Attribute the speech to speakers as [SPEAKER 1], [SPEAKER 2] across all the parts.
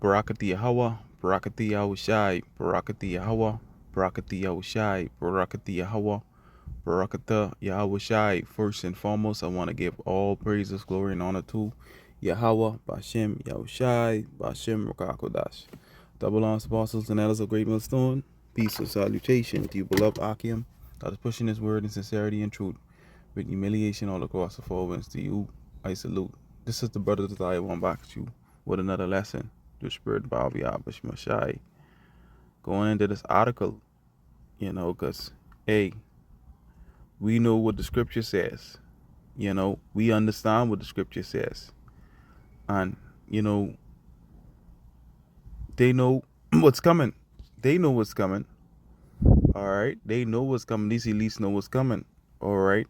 [SPEAKER 1] Barakati Yahweh, Barakati Yahushai, Barakati Yahweh, Barakati Yahushai, Barakati Yahweh, Barakata Yahushai. First and foremost, I want to give all praises, glory, and honor to Yahweh, Bashem, Yahushai, Bashem, Rakakodash. Double honors, apostles, and elders of Great Millstone. Peace and salutation to you, beloved Akim, that is pushing his word in sincerity and truth, with humiliation all across the four winds. To you, I salute. This is the brother that I want back at you with another lesson. The spirit of Mashai. Going into this article, because, hey, we know what the scripture says. We understand what the scripture says. And, they know what's coming. They know what's coming. All right. They know what's coming. These elites know what's coming. All right.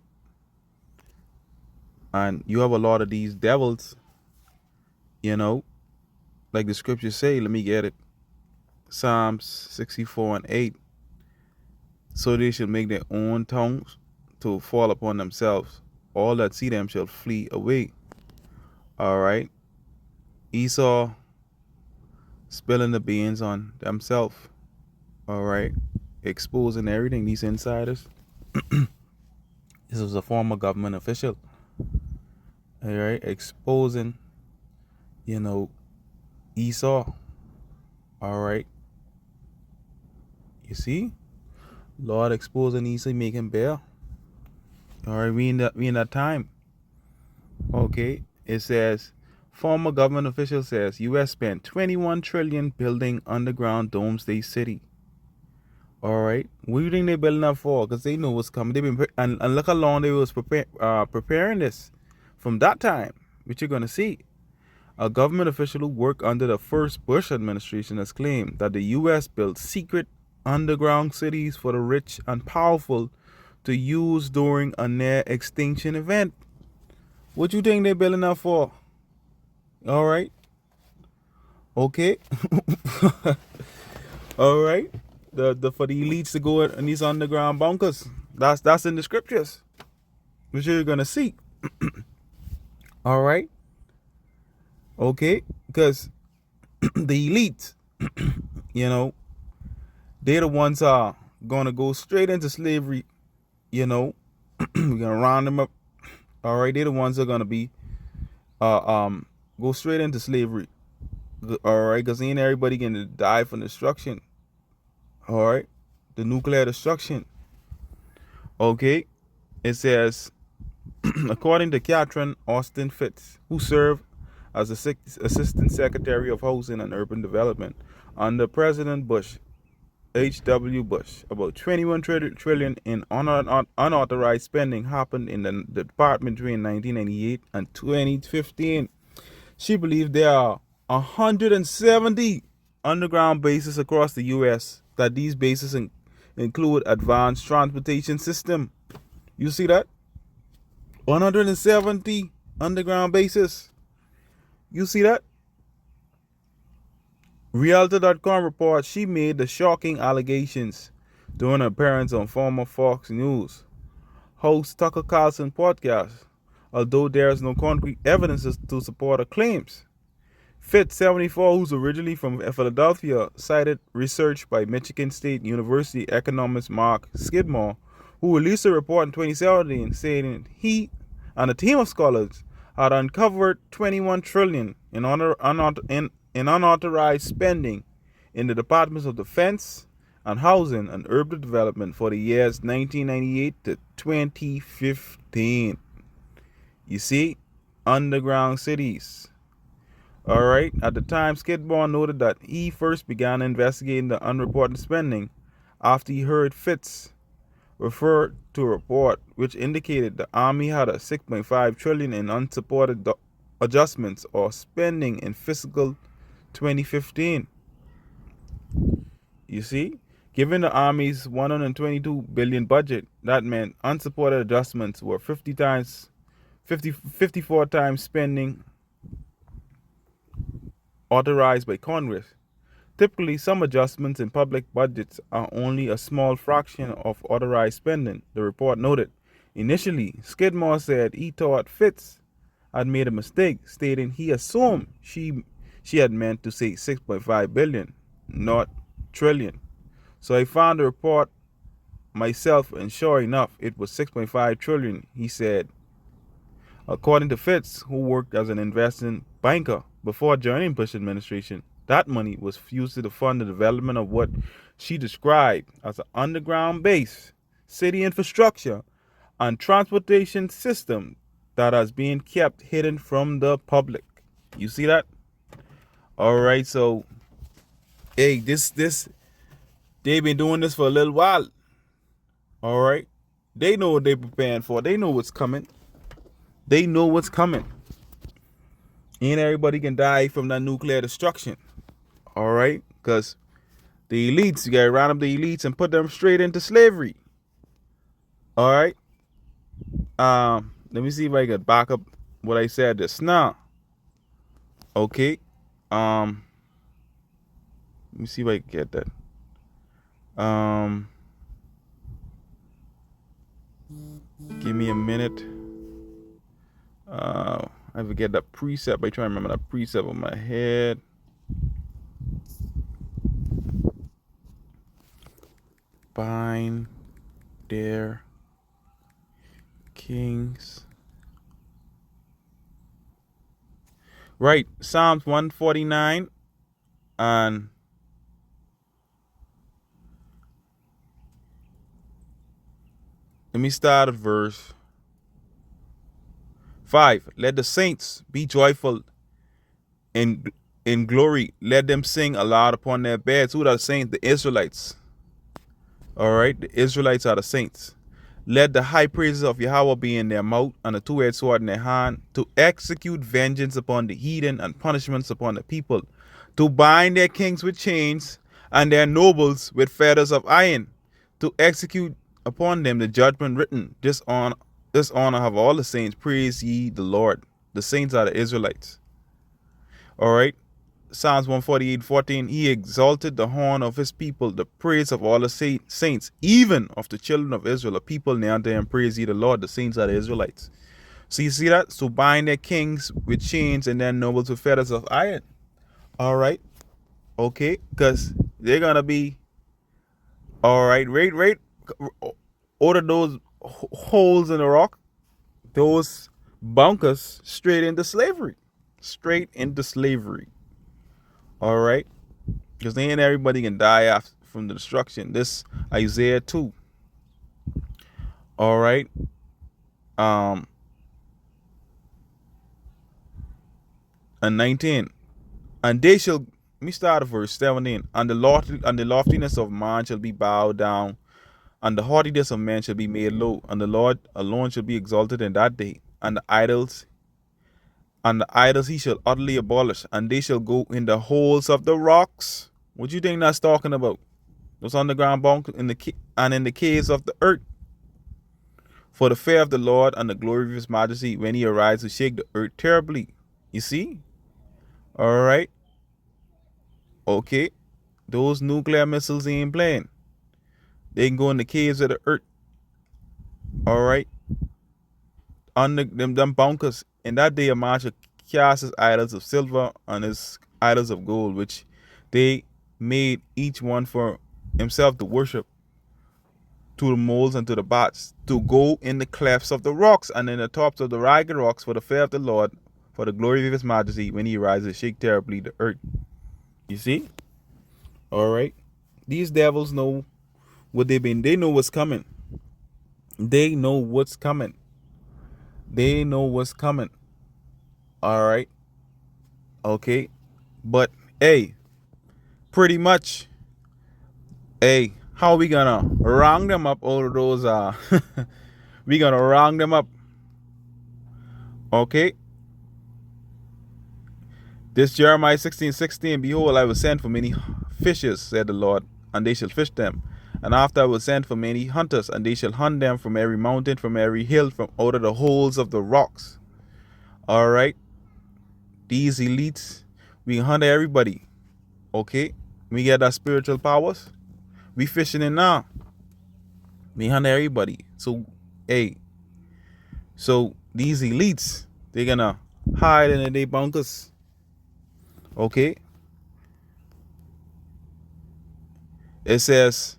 [SPEAKER 1] And you have a lot of these devils, like the scriptures say. Let me get it. Psalms 64 and 8. So they shall make their own tongues to fall upon themselves. All that see them shall flee away. All right. Esau spilling the beans on themselves. All right. Exposing everything. These insiders. This was a former government official. All right. Exposing, Esau. All right. You see? Lord exposing Esau, making bear. All right. We in that time. Okay. It says, former government official says U.S. spent $21 trillion building underground Doomsday City. All right. What do you think they're building that for? Because they know what's coming. They've been and look how long they was preparing this from that time, which you're going to see. A government official who worked under the first Bush administration has claimed that the U.S. built secret underground cities for the rich and powerful to use during a near extinction event. What you think they're building that for? All right. Okay. All right. The for the elites to go in these underground bunkers. That's in the scriptures, which you're gonna see. All right. Okay. Because the elite, they're the ones are gonna go straight into slavery. We're gonna round them up. All right. They're the ones that are gonna be go straight into slavery. All right. Because ain't everybody gonna die from destruction. All right. The nuclear destruction. Okay. It says, according to Catherine Austin Fitz, who served as Assistant Secretary of Housing and Urban Development under President Bush, H.W. Bush, about $21 trillion in unauthorized spending happened in the department between 1998 and 2015. She believed there are 170 underground bases across the U.S. that these bases include advanced transportation system. You see that? 170 underground bases. You see that? Realtor.com reports she made the shocking allegations during an appearance on former Fox News host Tucker Carlson podcast, although there is no concrete evidence to support her claims. Fitz, 74, who's originally from Philadelphia, cited research by Michigan State University economist Mark Skidmore, who released a report in 2017 saying he and a team of scholars had uncovered $21 trillion in unauthorized spending in the Departments of Defense and Housing and Urban Development for the years 1998 to 2015. You see, underground cities. All right. At the time, Skidmore noted that he first began investigating the unreported spending after he heard Fitz refer to a report which indicated the Army had a $6.5 trillion in unsupported adjustments or spending in fiscal 2015. You see, given the Army's $122 billion budget, that meant unsupported adjustments were 54 times spending authorized by Congress. Typically, some adjustments in public budgets are only a small fraction of authorized spending, the report noted. Initially, Skidmore said he thought Fitz had made a mistake, stating he assumed she She had meant to say 6.5 billion, not trillion. So I found the report myself, and sure enough, it was 6.5 trillion, he said. According to Fitz, who worked as an investment banker before joining Bush administration, that money was used to fund the development of what she described as an underground base, city infrastructure, and transportation system that has been kept hidden from the public. You see that? All right, so hey, this they've been doing this for a little while. All right, they know what they're preparing for. They know what's coming. They know what's coming. Ain't everybody can die from that nuclear destruction. All right, because the elites, you gotta round up the elites and put them straight into slavery. All right. Let me see if I can back up what I said just now. Okay. Let me see if I can get that. Give me a minute. I forget that precept. I try to remember that precept on my head. Bind their kings. Right, Psalms 149 and let me start at verse 5. Let the saints be joyful in glory. Let them sing aloud upon their beds. Who are the saints? The Israelites. All right, the Israelites are the saints. Let the high praises of Yahweh be in their mouth, and a two-edged sword in their hand, to execute vengeance upon the heathen and punishments upon the people, to bind their kings with chains and their nobles with fetters of iron, to execute upon them the judgment written. This honor have all the saints. Praise ye the Lord. The saints are the Israelites. All right. Psalms 148:14. He exalted the horn of his people, the praise of all the saints, even of the children of Israel. The people near unto him, praise ye the Lord. The saints are the Israelites. So you see that? So bind their kings with chains and their nobles with fetters of iron. All right. Okay. Because they're going to be, all right, right. Order those holes in the rock, those bunkers, straight into slavery. Straight into slavery. All right. Because ain't everybody can die from the destruction. This Isaiah 2. All right. And 19. And they shall, let me start at verse 17. And the loftiness of man shall be bowed down, and the haughtiness of man shall be made low, and the Lord alone shall be exalted in that day. And the idols he shall utterly abolish, and they shall go in the holes of the rocks. What do you think that's talking about? Those underground bunkers in the caves of the earth. For the fear of the Lord and the glory of his majesty, when he arises to shake the earth terribly. You see? All right. Okay. Those nuclear missiles ain't playing. They can go in the caves of the earth. All right. Under them bunkers. In that day, a man shall cast his idols of silver and his idols of gold, which they made each one for himself to worship, to the moles and to the bats, to go in the clefts of the rocks and in the tops of the ragged rocks, for the fear of the Lord, for the glory of his majesty, when he rises, shake terribly the earth. You see? All right. These devils know what they've been. They know what's coming. They know what's coming. They know what's coming. All right. Okay. But, hey, pretty much, hey, how are we gonna round them up? All of those we gonna round them up. Okay. This Jeremiah 16:16. Behold, I will send for many fishers, said the Lord, and they shall fish them. And after I will send for many hunters, and they shall hunt them from every mountain, from every hill, from out of the holes of the rocks. All right. These elites, we can hunt everybody. Okay. We get our spiritual powers. We fishing it now. We hunt everybody. So, hey. So these elites, they're gonna hide in their bunkers. Okay. It says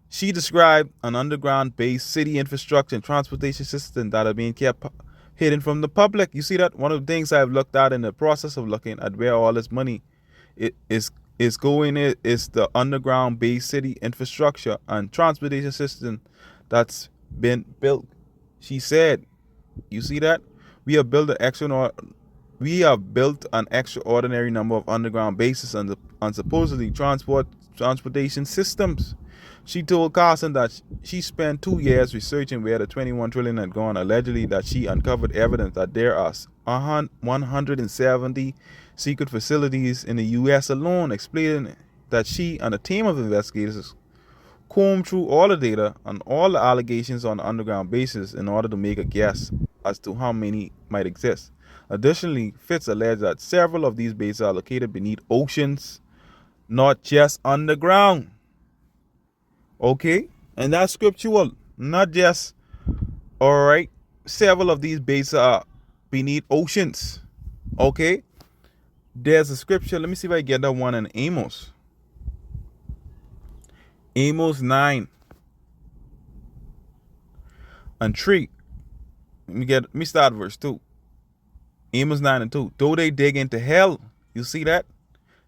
[SPEAKER 1] she described an underground-based city infrastructure and transportation system that are being kept hidden from the public. You see that? One of the things I've looked at in the process of looking at where all this money it is going is the underground-based city infrastructure and transportation system that's been built. She said, "You see that? We have built an extra we have built an extraordinary number of underground bases and supposedly transportation systems." She told Carson that she spent 2 years researching where the 21 trillion had gone, allegedly that she uncovered evidence that there are 170 secret facilities in the U.S. alone, explaining that she and a team of investigators combed through all the data and all the allegations on the underground bases in order to make a guess as to how many might exist. Additionally, Fitz alleged that several of these bases are located beneath oceans, not just underground. Okay? And that's scriptural, not just, all right? Several of these bases are beneath oceans. Okay? There's a scripture. Let me see if I get that one in Amos. Amos 9 and 3. Let me start verse 2. Amos 9 and 2. Though they dig into hell, you see that?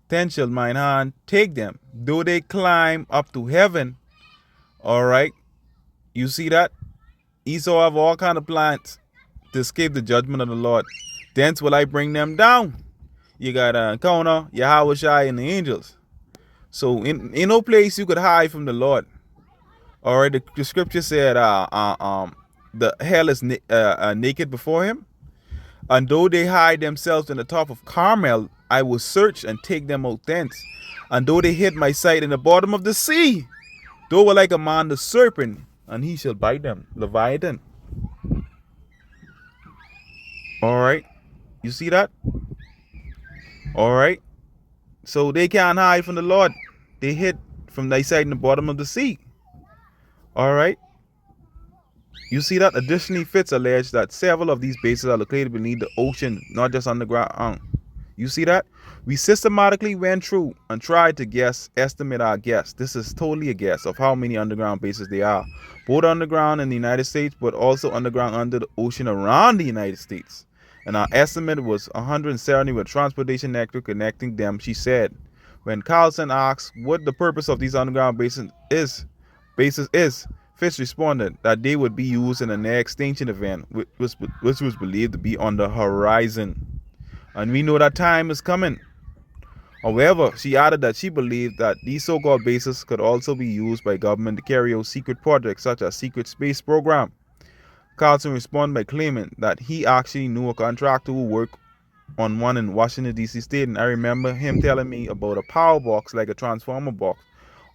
[SPEAKER 1] Then shall mine hand take them. Though they climb up to heaven, all right? You see that? Esau have all kind of plans to escape the judgment of the Lord. Thence will I bring them down. You got Kona, Yahweh and the angels. So in no place you could hide from the Lord. All right, the scripture said, the hell is naked before him. And though they hide themselves in the top of Carmel, I will search and take them out thence. And though they hid my sight in the bottom of the sea, though were like a man the serpent, and he shall bite them. Leviathan. All right. You see that? All right. So they can't hide from the Lord. They hid from thy sight in the bottom of the sea. All right. You see that? Additionally, Fitz alleged that several of these bases are located beneath the ocean, not just underground. You see that? We systematically went through and tried to estimate our guess. This is totally a guess of how many underground bases there are. Both underground in the United States, but also underground under the ocean around the United States. And our estimate was 170 with transportation network connecting them, she said. When Carlson asked what the purpose of these underground bases is, Fitz responded that they would be used in a near extinction event, which was believed to be on the horizon. And we know that time is coming. However, she added that she believed that these so-called bases could also be used by government to carry out secret projects such as secret space program. Carlson responded by claiming that he actually knew a contractor who worked on one in Washington, D.C. state, and I remember him telling me about a power box like a transformer box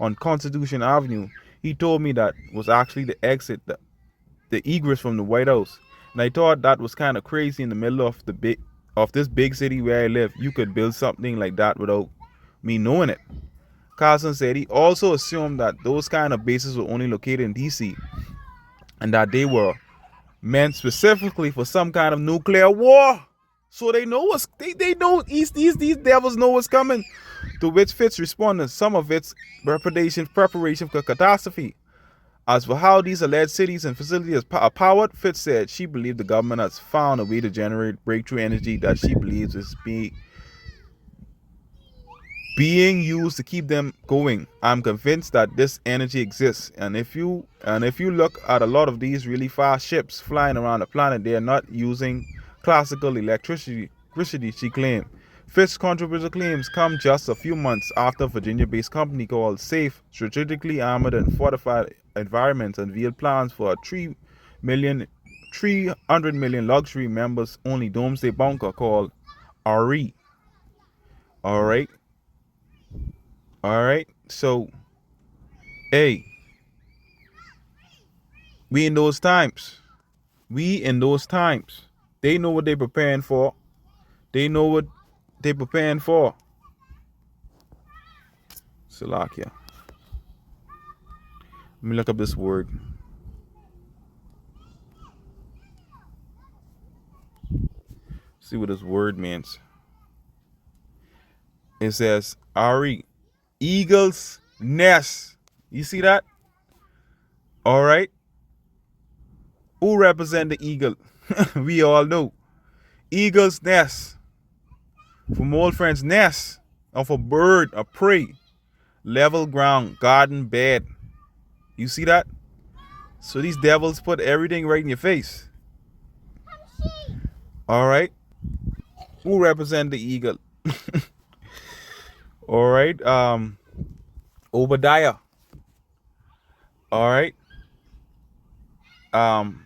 [SPEAKER 1] on Constitution Avenue. He told me that was actually the exit, the egress from the White House. And I thought that was kind of crazy in the middle of this big city where I live. You could build something like that without me knowing it. Carlson said he also assumed that those kind of bases were only located in DC and that they were meant specifically for some kind of nuclear war. So they know they know these devils know what's coming. To which Fitz responded, some of its preparation for catastrophe. As for how these alleged cities and facilities are powered, Fitz said she believed the government has found a way to generate breakthrough energy that she believes is being used to keep them going. I'm convinced that this energy exists, and if you look at a lot of these really fast ships flying around the planet, they are not using classical electricity, she claimed. Fitz's controversial claims come just a few months after a Virginia-based company called SAFE, Strategically Armored and Fortified Environments, unveiled plans for a 300 million luxury members only Doomsday bunker called RE. All right. All right. So, hey, we in those times. They know what they're preparing for. They know what they're preparing for. Salakia. Let me look up this word. See what this word means. It says, Ari, eagle's nest. You see that? All right. Who represent the eagle? We all know. Eagle's nest. From old friends, nest of a bird, a prey. Level ground, garden bed. You see that? So these devils put everything right in your face. All right. Who represent the eagle? All right. Obadiah. All right. Um,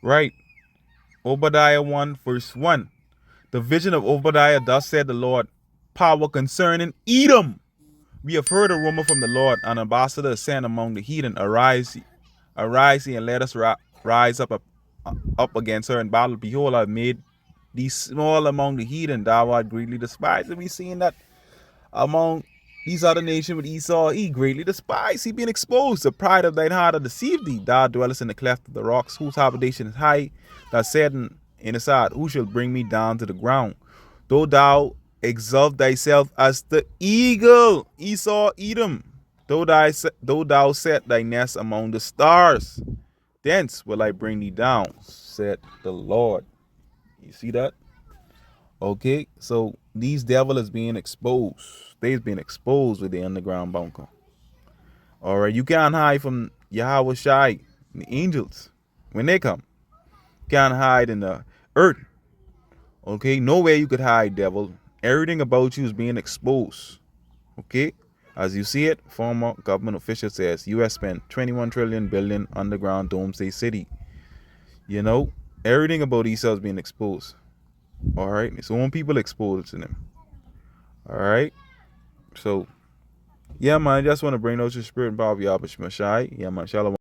[SPEAKER 1] right. Obadiah 1 verse 1. The vision of Obadiah, thus said the Lord, power concerning Edom. We have heard a rumor from the Lord, an ambassador is sent among the heathen. Arise ye, and let us rise up against her in battle. Behold, I have made thee small among the heathen, thou art greatly despised. And we seen that among these other nations with Esau, he greatly despised. He been exposed. The pride of thine heart hath deceived thee. Thou dwellest in the cleft of the rocks, whose habitation is high. Thou said in his heart, who shall bring me down to the ground? Though thou exalt thyself as the eagle, Esau, Edom. Though thou set thy nest among the stars, thence will I bring thee down, said the Lord. You see that? Okay, so these devil is being exposed. They've been exposed with the underground bunker. All right, you can't hide from Yahweh Shai, the angels, when they come. You can't hide in the earth. Okay, nowhere you could hide, devil. Everything about you is being exposed. Okay, as you see it, former government official says U.S. spent 21 trillion billion underground Doomsday City. You know, everything about Esau is being exposed. All right, it's own people exposed to them. All right, so yeah, man, I just want to bring those to spirit and power of Yahweh Shai. Yeah, man, shalom.